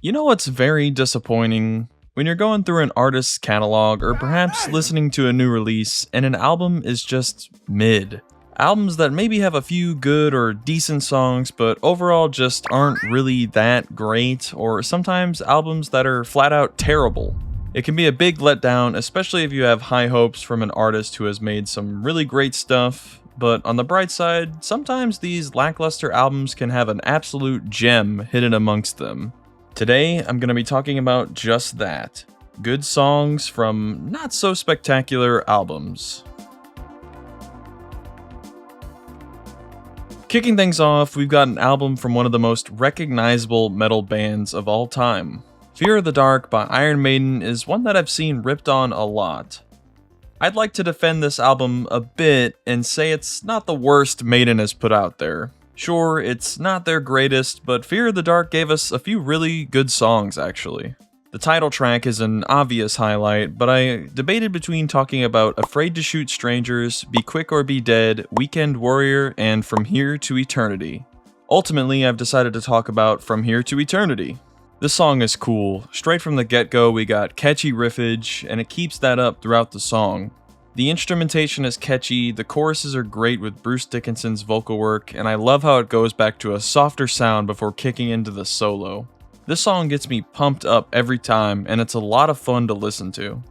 You know what's very disappointing? When you're going through an artist's catalog or perhaps listening to a new release and an album is just mid. Albums that maybe have a few good or decent songs, but overall just aren't really that great, or sometimes albums that are flat out terrible. It can be a big letdown, especially if you have high hopes from an artist who has made some really great stuff. But on the bright side, sometimes these lackluster albums can have an absolute gem hidden amongst them. Today, I'm going to be talking about just that. Good songs from not so spectacular albums. Kicking things off, we've got an album from one of the most recognizable metal bands of all time. Fear of the Dark by Iron Maiden is one that I've seen ripped on a lot. I'd like to defend this album a bit and say it's not the worst Maiden has put out there. Sure, it's not their greatest, but Fear of the Dark gave us a few really good songs actually. The title track is an obvious highlight, but I debated between talking about Afraid to Shoot Strangers, Be Quick or Be Dead, Weekend Warrior, and From Here to Eternity. Ultimately, I've decided to talk about From Here to Eternity. This song is cool. Straight from the get-go, we got catchy riffage, and it keeps that up throughout the song. The instrumentation is catchy, the choruses are great with Bruce Dickinson's vocal work, and I love how it goes back to a softer sound before kicking into the solo. This song gets me pumped up every time, and it's a lot of fun to listen to.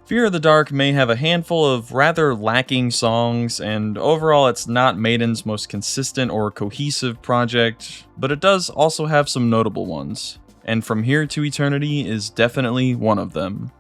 Fear of the Dark may have a handful of rather lacking songs, and overall it's not Maiden's most consistent or cohesive project, but it does also have some notable ones, and From Here to Eternity is definitely one of them.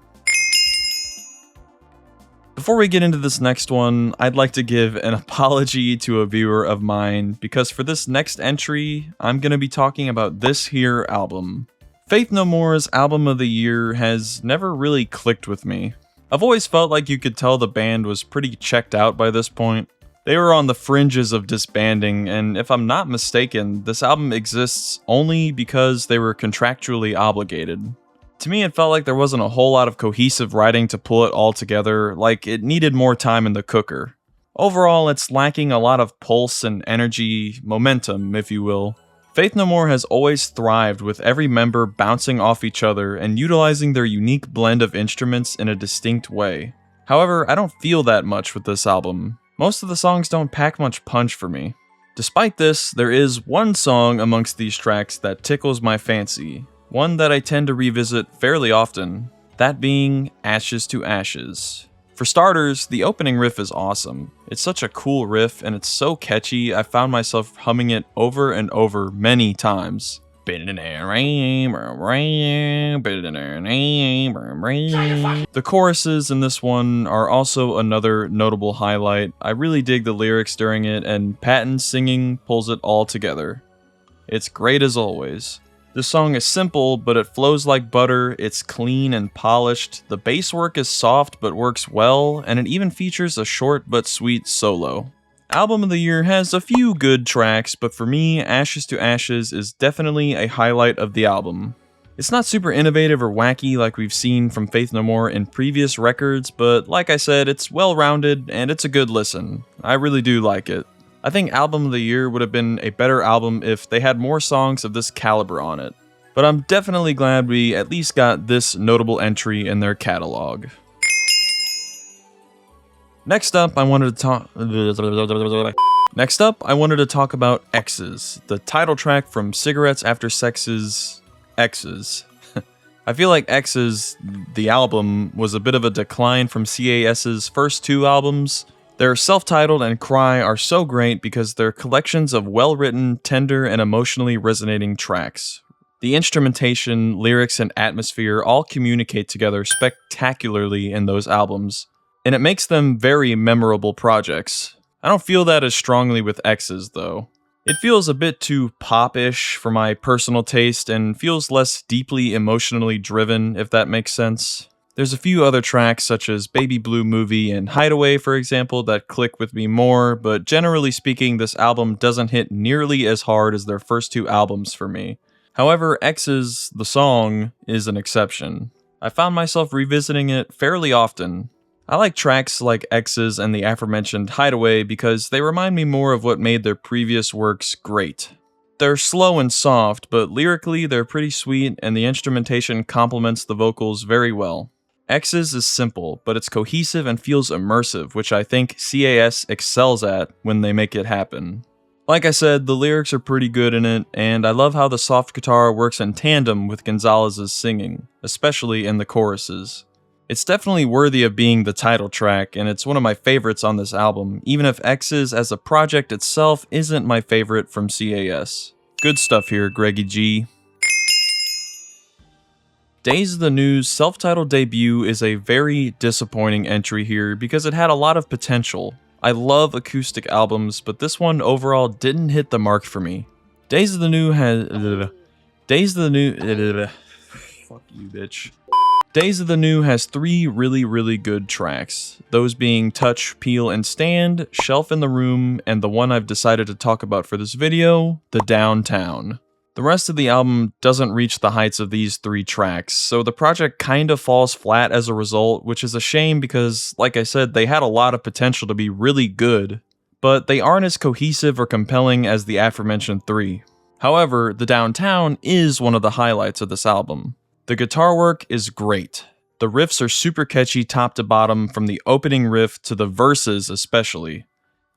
Before we get into this next one, I'd like to give an apology to a viewer of mine, because for this next entry, I'm going to be talking about this here album. Faith No More's album of the year has never really clicked with me. I've always felt like you could tell the band was pretty checked out by this point. They were on the fringes of disbanding, and if I'm not mistaken, this album exists only because they were contractually obligated. To me, it felt like there wasn't a whole lot of cohesive writing to pull it all together, like it needed more time in the cooker. Overall, it's lacking a lot of pulse and energy, momentum, if you will. Faith No More has always thrived with every member bouncing off each other and utilizing their unique blend of instruments in a distinct way. However, I don't feel that much with this album. Most of the songs don't pack much punch for me. Despite this, there is one song amongst these tracks that tickles my fancy. One that I tend to revisit fairly often, that being Ashes to Ashes. For starters, the opening riff is awesome. It's such a cool riff and it's so catchy, I found myself humming it over and over many times. The choruses in this one are also another notable highlight. I really dig the lyrics during it, and Patton's singing pulls it all together. It's great as always. This song is simple, but it flows like butter, it's clean and polished, the bass work is soft but works well, and it even features a short but sweet solo. Album of the Year has a few good tracks, but for me, Ashes to Ashes is definitely a highlight of the album. It's not super innovative or wacky like we've seen from Faith No More in previous records, but like I said, it's well-rounded and it's a good listen. I really do like it. I think Album of the Year would have been a better album if they had more songs of this caliber on it. But I'm definitely glad we at least got this notable entry in their catalog. Next up, I wanted to talk about X's, the title track from Cigarettes After Sex's X's. I feel like X's, the album, was a bit of a decline from CAS's first two albums. Their self-titled and Cry are so great because they're collections of well-written, tender, and emotionally resonating tracks. The instrumentation, lyrics, and atmosphere all communicate together spectacularly in those albums, and it makes them very memorable projects. I don't feel that as strongly with X's, though. It feels a bit too pop-ish for my personal taste and feels less deeply emotionally driven, if that makes sense. There's a few other tracks such as Baby Blue Movie and Hideaway, for example, that click with me more, but generally speaking, this album doesn't hit nearly as hard as their first two albums for me. However, X's The Song is an exception. I found myself revisiting it fairly often. I like tracks like X's and the aforementioned Hideaway because they remind me more of what made their previous works great. They're slow and soft, but lyrically they're pretty sweet and the instrumentation complements the vocals very well. X's is simple, but it's cohesive and feels immersive, which I think CAS excels at when they make it happen. Like I said, the lyrics are pretty good in it, and I love how the soft guitar works in tandem with Gonzalez's singing, especially in the choruses. It's definitely worthy of being the title track, and it's one of my favorites on this album, even if X's as a project itself isn't my favorite from CAS. Good stuff here, Greggy G. Days of the New's self-titled debut is a very disappointing entry here because it had a lot of potential. I love acoustic albums, but this one overall didn't hit the mark for me. Days of the New has... Fuck you, bitch. Days of the New has 3 really good tracks, those being Touch, Peel, and Stand, Shelf in the Room, and the one I've decided to talk about for this video, The Downtown. The rest of the album doesn't reach the heights of these 3 tracks, so the project kinda falls flat as a result, which is a shame because, like I said, they had a lot of potential to be really good, but they aren't as cohesive or compelling as the aforementioned 3. However, The Downtown is one of the highlights of this album. The guitar work is great. The riffs are super catchy top to bottom from the opening riff to the verses especially.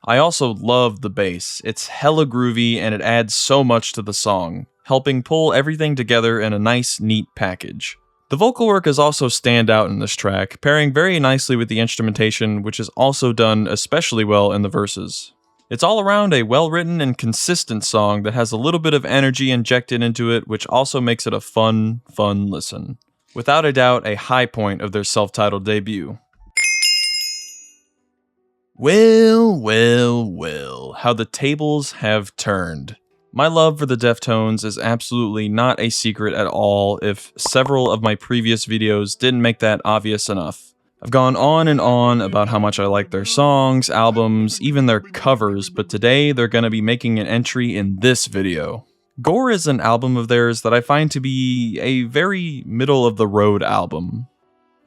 I also love the bass. It's hella groovy and it adds so much to the song, helping pull everything together in a nice, neat package. The vocal work is also standout in this track, pairing very nicely with the instrumentation, which is also done especially well in the verses. It's all around a well-written and consistent song that has a little bit of energy injected into it, which also makes it a fun listen. Without a doubt, a high point of their self-titled debut. Well, how the tables have turned. My love for the Deftones is absolutely not a secret at all if several of my previous videos didn't make that obvious enough. I've gone on and on about how much I like their songs, albums, even their covers, but today they're gonna be making an entry in this video. Gore is an album of theirs that I find to be a very middle-of-the-road album.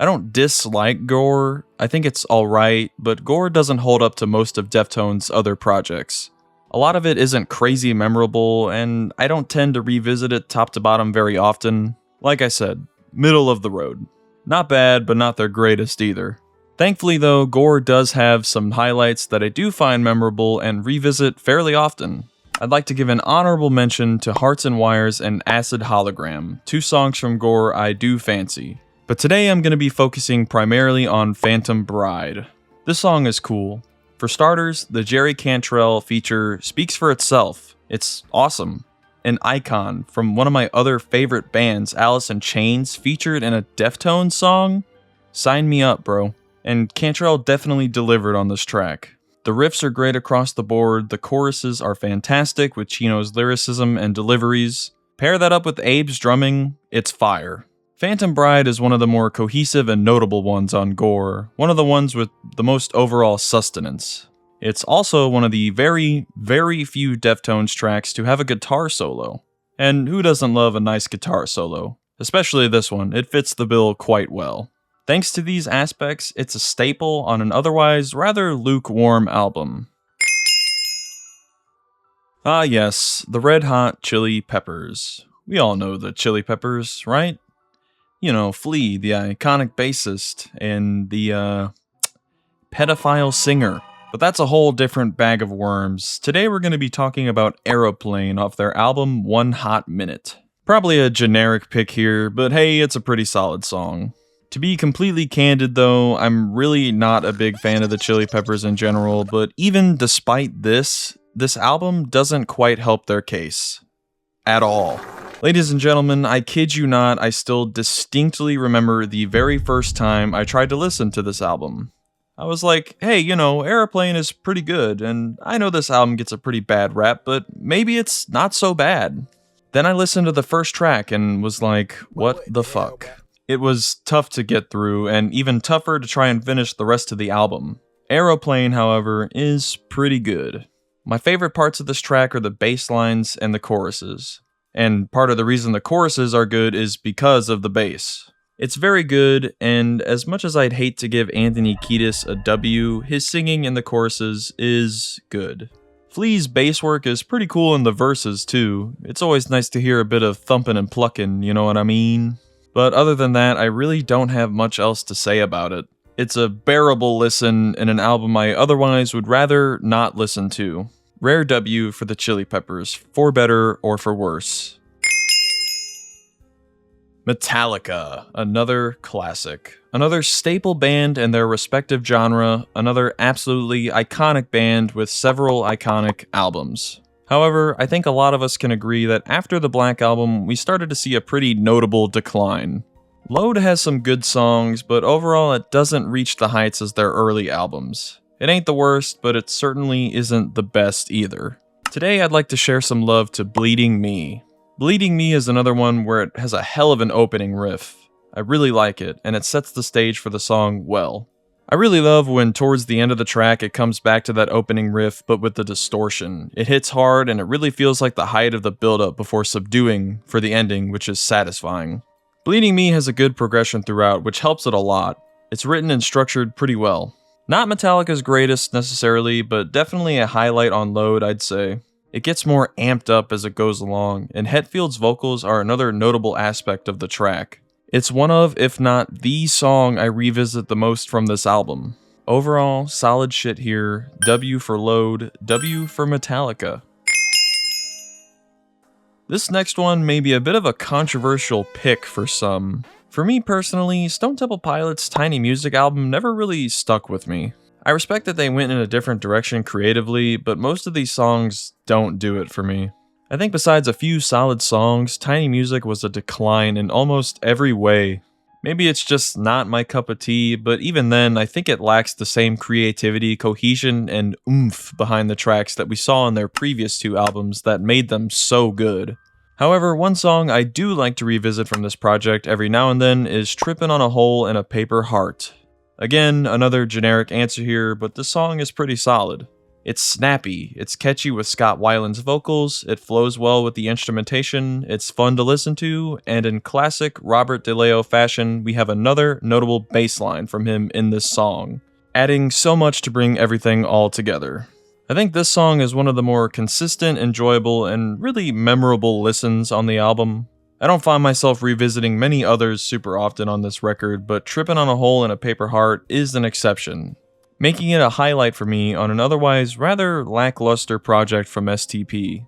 I don't dislike Gore, I think it's alright, but Gore doesn't hold up to most of Deftones' other projects. A lot of it isn't crazy memorable, and I don't tend to revisit it top to bottom very often. Like I said, middle of the road. Not bad, but not their greatest either. Thankfully though, Gore does have some highlights that I do find memorable and revisit fairly often. I'd like to give an honorable mention to Hearts and Wires and Acid Hologram, 2 songs from Gore I do fancy. But today I'm going to be focusing primarily on Phantom Bride. This song is cool. For starters, the Jerry Cantrell feature speaks for itself. It's awesome. An icon from one of my other favorite bands, Alice in Chains, featured in a Deftones song? Sign me up, bro. And Cantrell definitely delivered on this track. The riffs are great across the board, the choruses are fantastic with Chino's lyricism and deliveries. Pair that up with Abe's drumming, it's fire. Phantom Bride is one of the more cohesive and notable ones on Gore, one of the ones with the most overall sustenance. It's also one of the very few Deftones tracks to have a guitar solo. And who doesn't love a nice guitar solo? Especially this one, it fits the bill quite well. Thanks to these aspects, it's a staple on an otherwise rather lukewarm album. Ah yes, the Red Hot Chili Peppers. We all know the Chili Peppers, right? You know, Flea, the iconic bassist, and the, pedophile singer. But that's a whole different bag of worms. Today we're going to be talking about Aeroplane off their album One Hot Minute. Probably a generic pick here, but hey, it's a pretty solid song. To be completely candid though, I'm really not a big fan of the Chili Peppers in general, but even despite this album doesn't quite help their case. At all. Ladies and gentlemen, I kid you not, I still distinctly remember the very first time I tried to listen to this album. I was like, hey, you know, Aeroplane is pretty good, and I know this album gets a pretty bad rap, but maybe it's not so bad. Then I listened to the first track and was like, what the fuck? It was tough to get through, and even tougher to try and finish the rest of the album. Aeroplane, however, is pretty good. My favorite parts of this track are the bass lines and the choruses. And part of the reason the choruses are good is because of the bass. It's very good, and as much as I'd hate to give Anthony Kiedis a W, his singing in the choruses is good. Flea's bass work is pretty cool in the verses too. It's always nice to hear a bit of thumping and plucking, you know what I mean? But other than that, I really don't have much else to say about it. It's a bearable listen and an album I otherwise would rather not listen to. Rare W for the Chili Peppers, for better or for worse. Metallica, another classic. Another staple band in their respective genre, another absolutely iconic band with several iconic albums. However, I think a lot of us can agree that after the Black Album, we started to see a pretty notable decline. Load has some good songs, but overall it doesn't reach the heights as their early albums. It ain't the worst, but it certainly isn't the best either. Today I'd like to share some love to Bleeding Me. Bleeding Me is another one where it has a hell of an opening riff. I really like it, and it sets the stage for the song well. I really love when towards the end of the track it comes back to that opening riff, but with the distortion. It hits hard, and it really feels like the height of the build-up before subduing for the ending, which is satisfying. Bleeding Me has a good progression throughout, which helps it a lot. It's written and structured pretty well. Not Metallica's greatest necessarily, but definitely a highlight on Load, I'd say. It gets more amped up as it goes along, and Hetfield's vocals are another notable aspect of the track. It's one of, if not the song I revisit the most from this album. Overall, solid shit here. W for Load, W for Metallica. This next one may be a bit of a controversial pick for some. For me personally, Stone Temple Pilots' Tiny Music album never really stuck with me. I respect that they went in a different direction creatively, but most of these songs don't do it for me. I think besides a few solid songs, Tiny Music was a decline in almost every way. Maybe it's just not my cup of tea, but even then, I think it lacks the same creativity, cohesion, and oomph behind the tracks that we saw on their previous two albums that made them so good. However, one song I do like to revisit from this project every now and then is Trippin' on a Hole in a Paper Heart. Again, another generic answer here, but this song is pretty solid. It's snappy, it's catchy with Scott Weiland's vocals, it flows well with the instrumentation, it's fun to listen to, and in classic Robert DeLeo fashion, we have another notable bass line from him in this song, adding so much to bring everything all together. I think this song is one of the more consistent, enjoyable, and really memorable listens on the album. I don't find myself revisiting many others super often on this record, but Trippin' on a Hole in a Paper Heart is an exception, making it a highlight for me on an otherwise rather lackluster project from STP.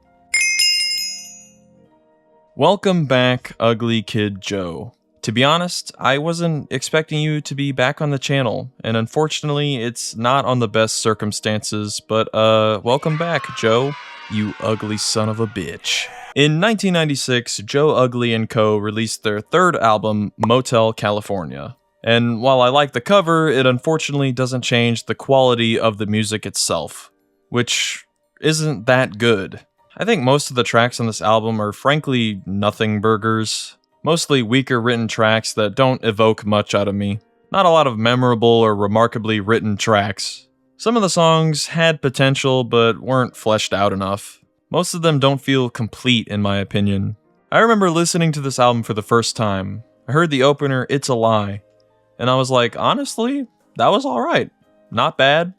Welcome back, Ugly Kid Joe. To be honest, I wasn't expecting you to be back on the channel, and unfortunately, it's not on the best circumstances, but welcome back, Joe, you ugly son of a bitch. In 1996, Joe Ugly & Co. released their third album, Motel California. And while I like the cover, it unfortunately doesn't change the quality of the music itself, which isn't that good. I think most of the tracks on this album are frankly nothing burgers. Mostly weaker written tracks that don't evoke much out of me. Not a lot of memorable or remarkably written tracks. Some of the songs had potential but weren't fleshed out enough. Most of them don't feel complete in my opinion. I remember listening to this album for the first time. I heard the opener, It's a Lie, and I was like, honestly, that was alright. Not bad.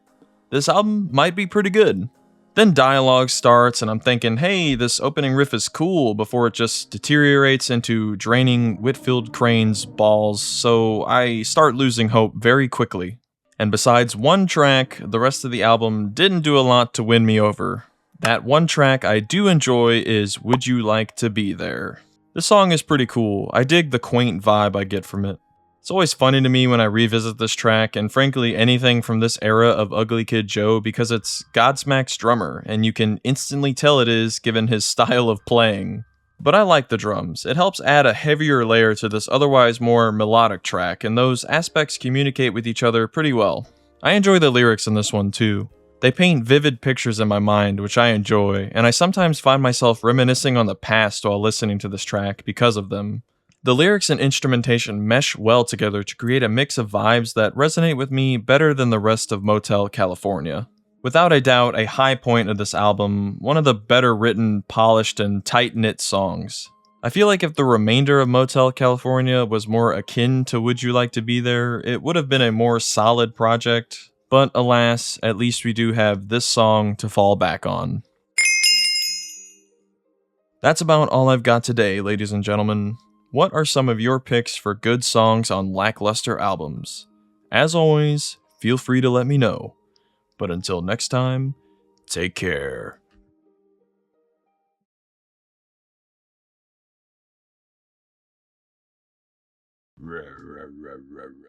This album might be pretty good. Then dialogue starts and I'm thinking, hey, this opening riff is cool, before it just deteriorates into draining Whitfield Crane's balls, so I start losing hope very quickly. And besides one track, the rest of the album didn't do a lot to win me over. That one track I do enjoy is Would You Like to Be There? This song is pretty cool. I dig the quaint vibe I get from it. It's always funny to me when I revisit this track, and frankly anything from this era of Ugly Kid Joe, because it's Godsmack's drummer, and you can instantly tell it is given his style of playing. But I like the drums. It helps add a heavier layer to this otherwise more melodic track, and those aspects communicate with each other pretty well. I enjoy the lyrics in this one too. They paint vivid pictures in my mind, which I enjoy, and I sometimes find myself reminiscing on the past while listening to this track because of them. The lyrics and instrumentation mesh well together to create a mix of vibes that resonate with me better than the rest of Motel California. Without a doubt, a high point of this album, one of the better written, polished, and tight-knit songs. I feel like if the remainder of Motel California was more akin to Would You Like to Be There, it would have been a more solid project. But alas, at least we do have this song to fall back on. That's about all I've got today, ladies and gentlemen. What are some of your picks for good songs on Lackluster albums? As always, feel free to let me know. But until next time, take care.